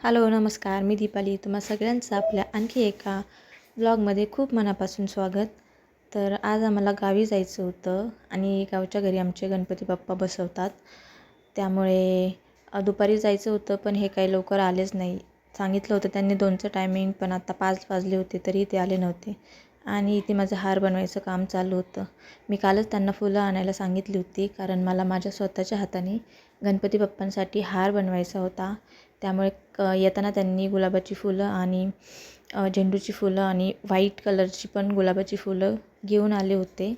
Hello नमस्कार, मी दीपाली. तुम्हा सगळ्यांचं आपल्या आणखी एका ब्लॉगमध्ये खूप मनापासून स्वागत. तर आज आम्हाला गावी जायचं होतं आणि गावच्या घरी आमचे गणपती बाप्पा बसवतात. त्यामुळे दुपारी जायचं होतं, पण हे काही लवकर आलेच नाही. सांगितलं होतं त्यांनी 2चं टायमिंग, पण आता 5 वाजले होते तरी ते आले नव्हते. आणि इथे माझं हार बनवायचं काम चालू होतं. मी कालच त्यांना फुलं आणायला सांगितली होती, कारण मला माझ्या स्वतःच्या हाताने गणपती बाप्पांसाठी हार बनवायचा होता. त्यामुळे येताना त्यांनी गुलाबाची फुलं आणि झेंडूची फुलं आणि व्हाईट कलरची पण गुलाबाची फुलं घेऊन आले होते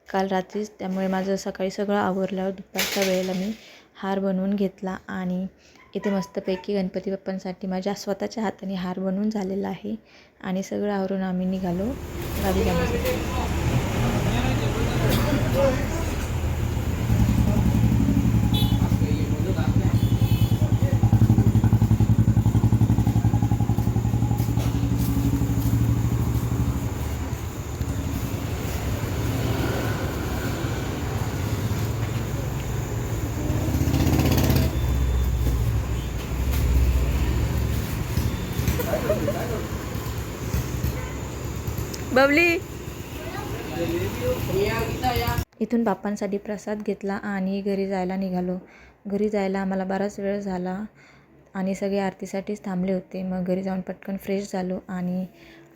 काल रात्रीच. त्यामुळे माझं सकाळी सगळं आवरल्यावर दुपारच्या वेळेला मी हार बनवून घेतला आणि इथे मस्तपैकी गणपती बाप्पांसाठी माझ्या स्वतःच्या हाताने हार बनवून झालेला आहे. आणि सगळं आवरून आम्ही निघालो गावी जाण्यासाठी. बबली इथून बाप्पांसाठी प्रसाद घेतला आणि घरी जायला निघालो. घरी जायला आम्हाला बराच वेळ झाला आणि सगळे आरतीसाठीच थांबले होते. मग घरी जाऊन पटकन फ्रेश झालो आणि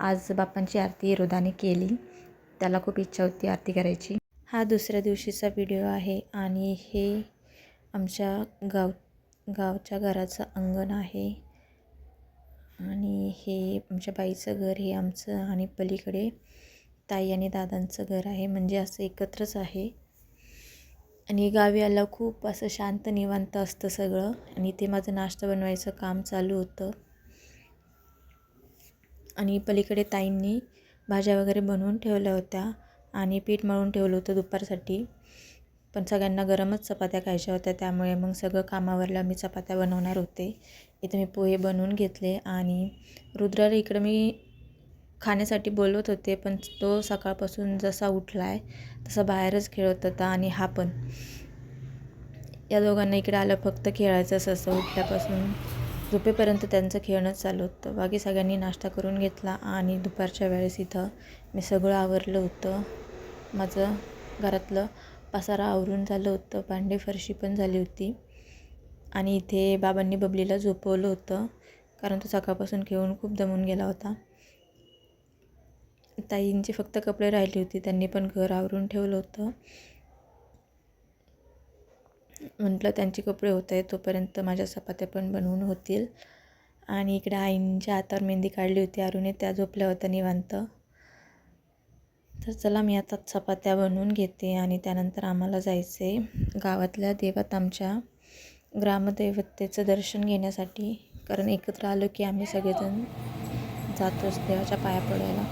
आज बाप्पांची आरती रोदाने केली. त्याला खूप इच्छा होती आरती करायची. हा दुसऱ्या दिवशीचा व्हिडिओ आहे आणि हे आमच्या गावच्या घराचं अंगण आहे आणि हे आमच्या बाईचं घर, हे आमचं, आणि पलीकडे ताई आणि दादांचं घर आहे. म्हणजे असं एकत्रच आहे. आणि गावी आलं खूप असं शांत निवांत असतं सगळं. आणि ते माझं नाश्ता बनवायचं काम चालू होतं आणि पलीकडे ताईंनी भाज्या वगैरे बनवून ठेवल्या होत्या आणि पीठ मळून ठेवलं होतं दुपारसाठी. पण सगळ्यांना गरमच चपात्या खायच्या होत्या, त्यामुळे मग सगळं कामावरला मी चपात्या बनवणार होते. इथे मी पोहे बनवून घेतले आणि रुद्राला इकडं मी खाण्यासाठी बोलवत होते, पण तो सकाळपासून जसा उठला आहे तसा बाहेरच खेळत होता. आणि हा पण, या दोघांना इकडे आलं फक्त खेळायचंच असं. उठल्यापासून झोपेपर्यंत त्यांचं खेळणंच चालू होतं. बाकी सगळ्यांनी नाश्ता करून घेतला आणि दुपारच्या वेळेस इथं मी सगळं आवरलं होतं. माझं घरातलं पसारा आवरून झालं होतं, भांडी फरशी पण झाली होती. आणि इथे बाबांनी बबलीला झोपवलं होतं, कारण तो सकाळपासून खेळून खूप दमून गेला होता. ताईंची फक्त कपडे राहिली होती, त्यांनी पण घर आवरून ठेवलं होतं. म्हटलं त्यांचे कपडे होत आहे तोपर्यंत माझ्या चपात्या पण बनवून होतील. आणि इकडे आईंच्या हातावर मेहंदी काढली होती अरुणे, त्या झोपल्या होत्या निवांत. तर चला मी आता चपात्या बनवून घेते आणि त्यानंतर आम्हाला जायचं आहे गावातल्या देवात, आमच्या ग्रामदैवतेचं दर्शन घेण्यासाठी. कारण एकत्र आलो की आम्ही सगळेजण जातोच देवाच्या पाया पडायला.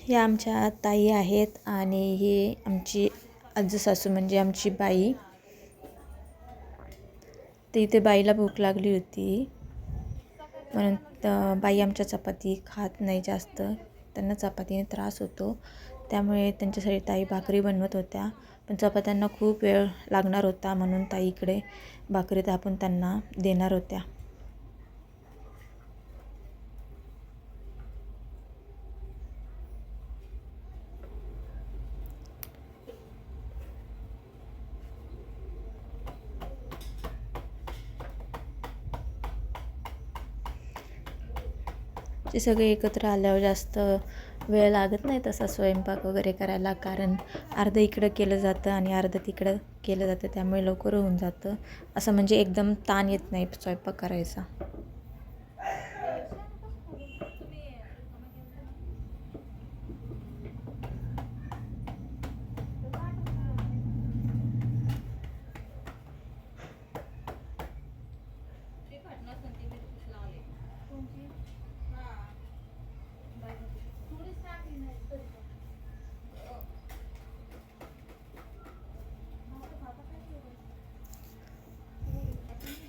ह्या आमच्या ताई आहेत आणि ही आमची आजी सासू म्हणजे आमची बाई. तर इथे बाईला भूक लागली होती म्हणून बाई आमच्या चपाती खात नाही जास्त, त्यांना चपातीने त्रास होतो. त्यामुळे त्यांच्यासाठी ताई भाकरी बनवत होत्या, पण चपात्यांना खूप वेळ लागणार होता म्हणून ताई इकडे भाकरी थापून त्यांना देणार होत्या. ते सगळे एकत्र आल्यावर जास्त वेळ लागत नाही तसा स्वयंपाक वगैरे करायला, कारण अर्धं इकडं केलं जातं आणि अर्धं तिकडं केलं जातं, त्यामुळे लवकर होऊन जातं. असं म्हणजे एकदम ताण येत नाही स्वयंपाक करायचा.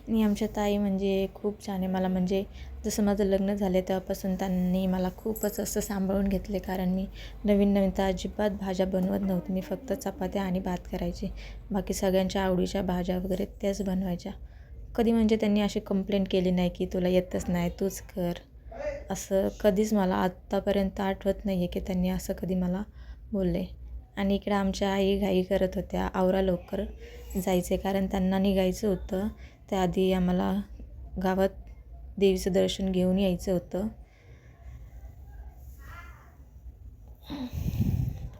आणि आमच्या ताई म्हणजे खूप छान आहे. मला म्हणजे जसं माझं लग्न झालं तेव्हापासून त्यांनी मला खूपच असं सांभाळून घेतले, कारण मी नवीन नवीन तर अजिबात भाज्या बनवत नव्हती. मी फक्त चपात्या आणि भात करायचे. बाकी सगळ्यांच्या आवडीच्या भाज्या वगैरे त्याच बनवायच्या. कधी म्हणजे त्यांनी अशी कंप्लेंट केली नाही की तुला येतच नाही, तूच कर. असं कधीच मला आत्तापर्यंत आठवत नाही आहे की त्यांनी असं कधी मला बोलले. आणि इकडे आमच्या आई घाई करत होत्या, आवरा लवकर जायचे, कारण त्यांना निघायचं होतं. त्याआधी आम्हाला गावात देवीचं दर्शन घेऊन यायचं होतं.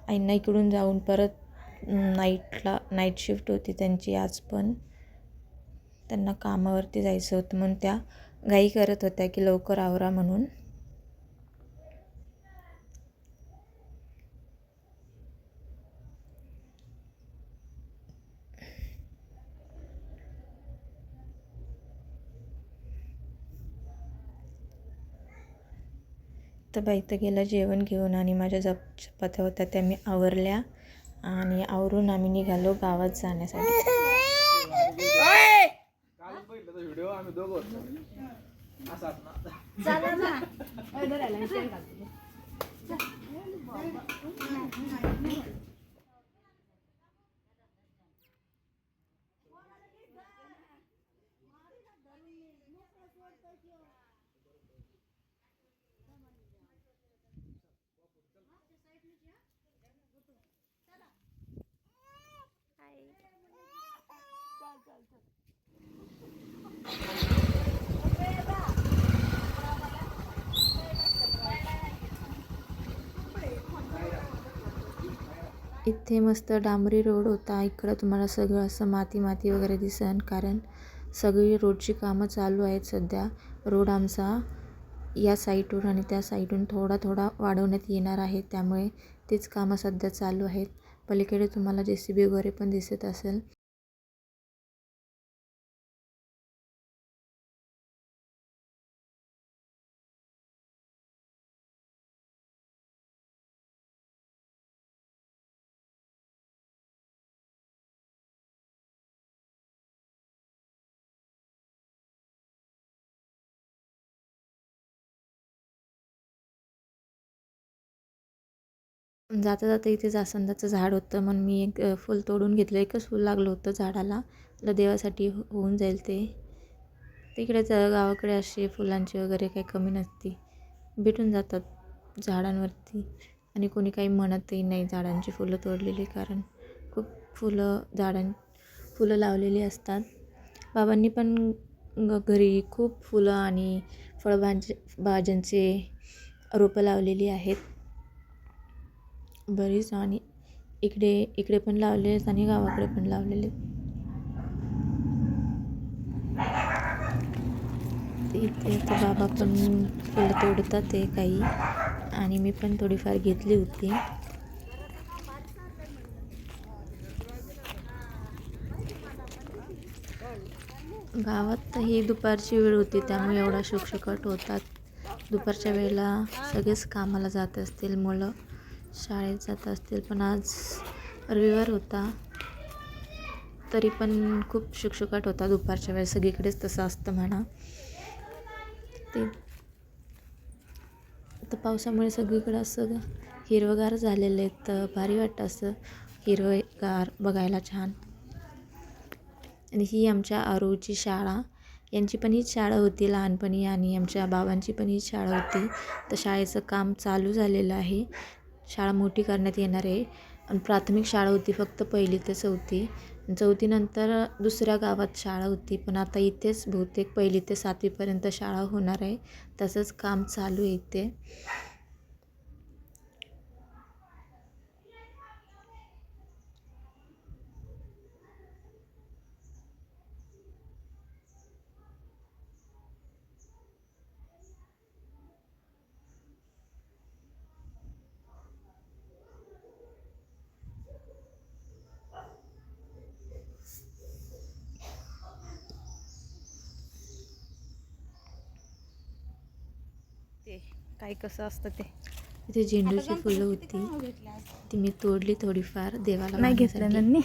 आईंना इकडून जाऊन परत नाईट शिफ्ट होती त्यांची आज, पण त्यांना कामावरती जायचं होतं म्हणून त्या घाई करत होत्या की लवकर आवरा म्हणून. तर बाई तर गेला जेवण घेऊन, आणि माझ्या चपात्या होत्या त्या मी आवरल्या आणि आवरून आम्ही निघालो गावात जाण्यासाठी. इथे मस्त डांबरी रोड होता. इकडं तुम्हाला सगळं असं माती माती वगैरे दिसन, कारण सगळी रोडची कामं चालू आहेत सध्या. रोड आमचा या साईडवरून आणि त्या साईडून थोडा थोडा वाढवण्यात येणार आहे, त्यामुळे तेच कामं सध्या चालू आहेत. पलीकडे तुम्हाला JCB वगैरे पण दिसत असेल. जाता जाता इथे जास्वंदाचं झाड होतं, म्हणून मी एक फूल तोडून घेतलं. एकच फूल लागलं होतं झाडाला, तर देवासाठी होऊन जाईल ते. तिकडेच गावाकडे अशी फुलांची वगैरे काही कमी नसती, भेटून जातात झाडांवरती. आणि कोणी काही म्हणतही नाही झाडांची फुलं तोडलेली, कारण खूप फुलं लावलेली असतात. बाबांनी पण घरी खूप फुलं आणि भाज्यांचे रोपं लावलेली आहेत बरीच, आणि इकडे पण लावले आहेत आणि गावाकडे पण लावलेले आहेत. इथे बाबा पण फुलं तोडतात ते काही, आणि मी पण थोडीफार घेतली होती. गावात ही दुपारची वेळ होती, त्यामुळे एवढा शुकशुकाट होतात. दुपारच्या वेळेला सगळेच कामाला जात असतील, मुलं शाळेत जात असतील, पण आज रविवार होता तरी पण खूप शुकशुकाट होता दुपारच्या वेळेस. सगळीकडेच तसं असतं म्हणा. ते आता पावसामुळे सगळीकडं असं हिरवगार झालेलं आहे, तर भारी वाटतं असं हिरवगार बघायला, छान. आणि ही आमच्या आरूची शाळा. यांची पण हीच शाळा होती लहानपणी, आणि आमच्या बाबांची पण हीच शाळा होती. तर शाळेचं काम चालू झालेलं आहे. शाळा मोठी करण्यात येणार आहे. आणि प्राथमिक शाळा होती फक्त 1ली ते 4थी, चौथीनंतर दुसऱ्या गावात शाळा होती, पण आता इथेच बहुतेक 1ली ते 7वीपर्यंत शाळा होणार आहे. तसंच काम चालू आहे इथे. ते काय कसं असतं ते इथे झेंडूची फुलं होती, ती मी तोडली थोडीफार देवाला नाही घेतलं वाहण्यासाठी. नन्नी.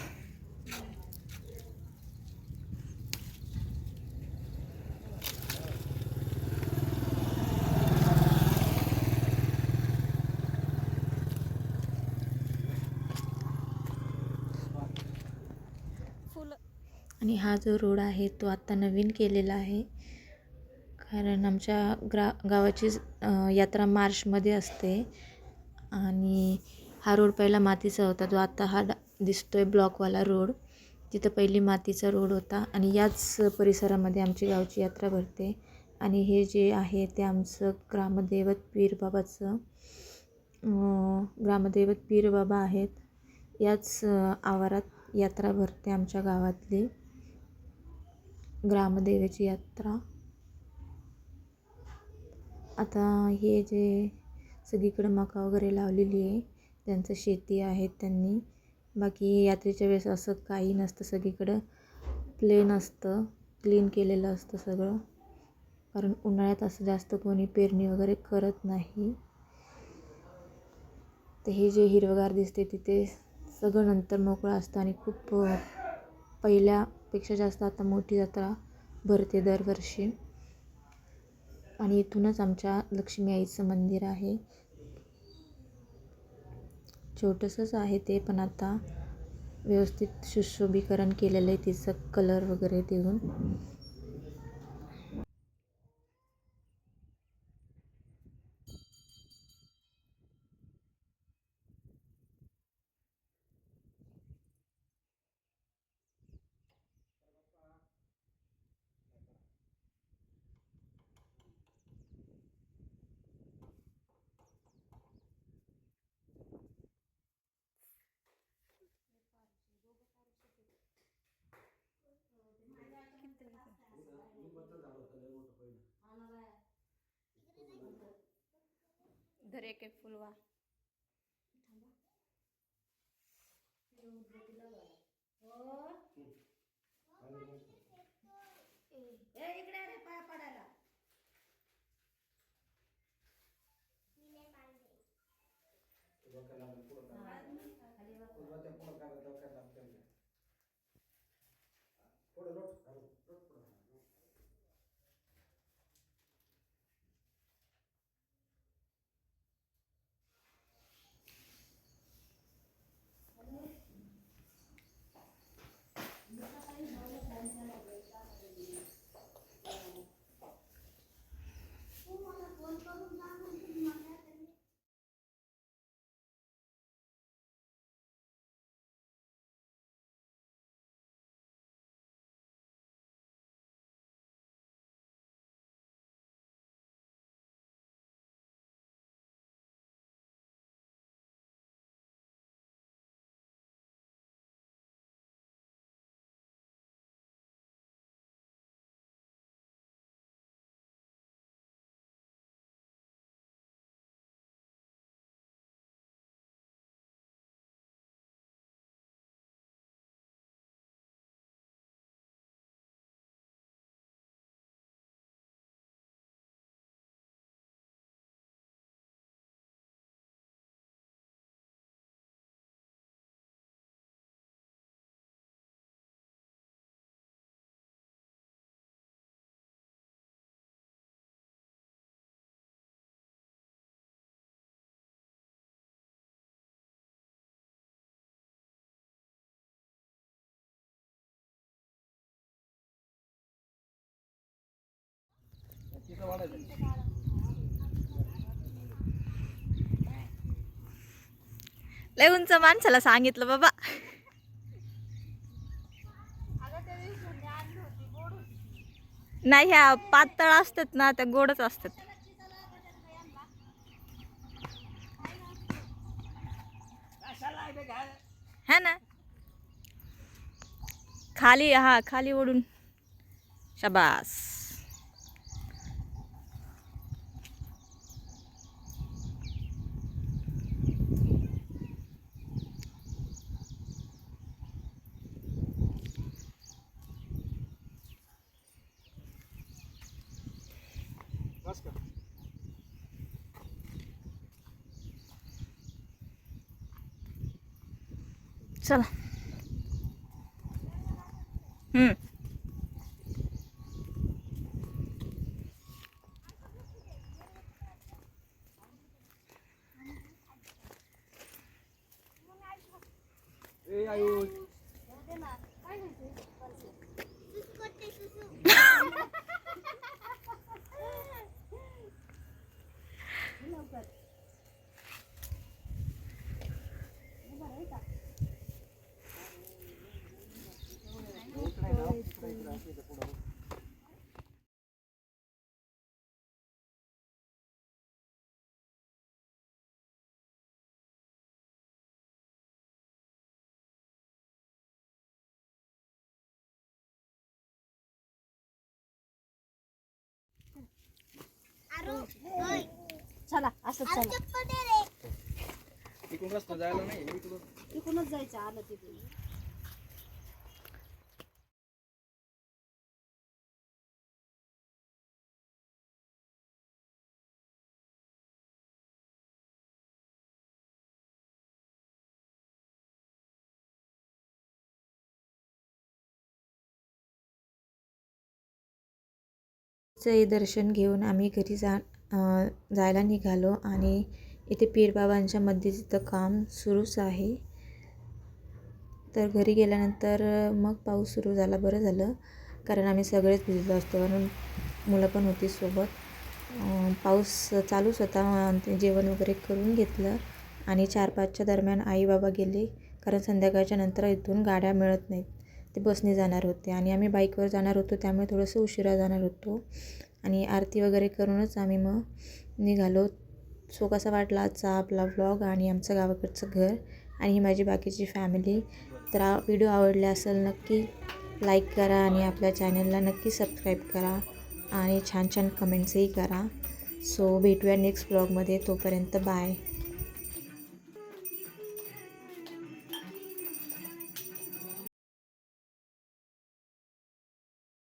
आणि हा जो रोड आहे तो आता नवीन केलेला आहे, कारण आमच्या गावाची यात्रा मार्चमध्ये असते. आणि हा रोड पहिला मातीचा होता, जो आता हा दिसतोय ब्लॉकवाला रोड. तिथं पहिली मातीचा रोड होता आणि याच परिसरामध्ये आमची गावची यात्रा भरते. आणि हे जे आहे ते आमचं ग्रामदैवत पीरबाबा आहेत. याच आवारात यात्रा भरते आमच्या गावातली ग्रामदेवाची यात्रा. आता हे जे सगळीकडे मका वगैरे लावलेली आहे, त्यांचं शेती आहेत त्यांनी. बाकी यात्रेच्या वेळेस असं काही नसतं, सगळीकडं प्लेन असतं, क्लीन केलेलं असतं सगळं. कारण उन्हाळ्यात असं जास्त कोणी पेरणी वगैरे करत नाही. तर हे जे हिरवगार दिसते तिथे सगळं नंतर मोकळं असतं आणि खूप पहिल्यापेक्षा जास्त आता मोठी यात्रा भरते दरवर्षी. आणि इथूनच आमच्या लक्ष्मी आईचं मंदिर आहे. छोटंसंच आहे ते, पण आता व्यवस्थित सुशोभीकरण केलेलं आहे तिचं कलर वगैरे देऊन. धर एक एक फुलवा. इकडे रे पाय पडायला. लय उंच माणसाला सांगितलं बाबा. नाही ह्या पातळ असतात ना त्या गोडच असतात. है ना खाली हा खाली ओढून शाबास. चला. चला असं चला. इकडून रस्ता जायला नाही इकडूनच जायचं आलं तिथे. चे दर्शन घेऊन आम्ही घरी जायला निघालो आणि इथे पीरबाबांच्या मध्यस्थीचं काम सुरूच आहे. तर घरी गेल्यानंतर मग पाऊस सुरू झाला. बरं झालं कारण आम्ही सगळेच भिजलो असतो कारण मुलं पण होती सोबत. पाऊस चालूच होता. जेवण वगैरे करून घेतलं आणि 4-5च्या दरम्यान आई बाबा गेले कारण संध्याकाळच्या नंतर इथून गाड्या मिळत नाहीत. ते बसने जाणार होते आणि आम्ही बाईकवर जाणार होतो त्यामुळे थोडंसं उशिरा जाणार होतो आणि आरती वगैरे करूनच आम्ही मग निघालो. सो कसा वाटला आजचा आपला व्लॉग आणि आमचं गावाकडचं घर आणि ही माझी बाकीची फॅमिली. तर व्हिडिओ आवडला असेल नक्की लाईक करा आणि आपल्या चॅनलला नक्की सबस्क्राईब करा आणि छान छान कमेंट्सही करा. सो भेटूया नेक्स्ट व्लॉगमध्ये. तोपर्यंत बाय.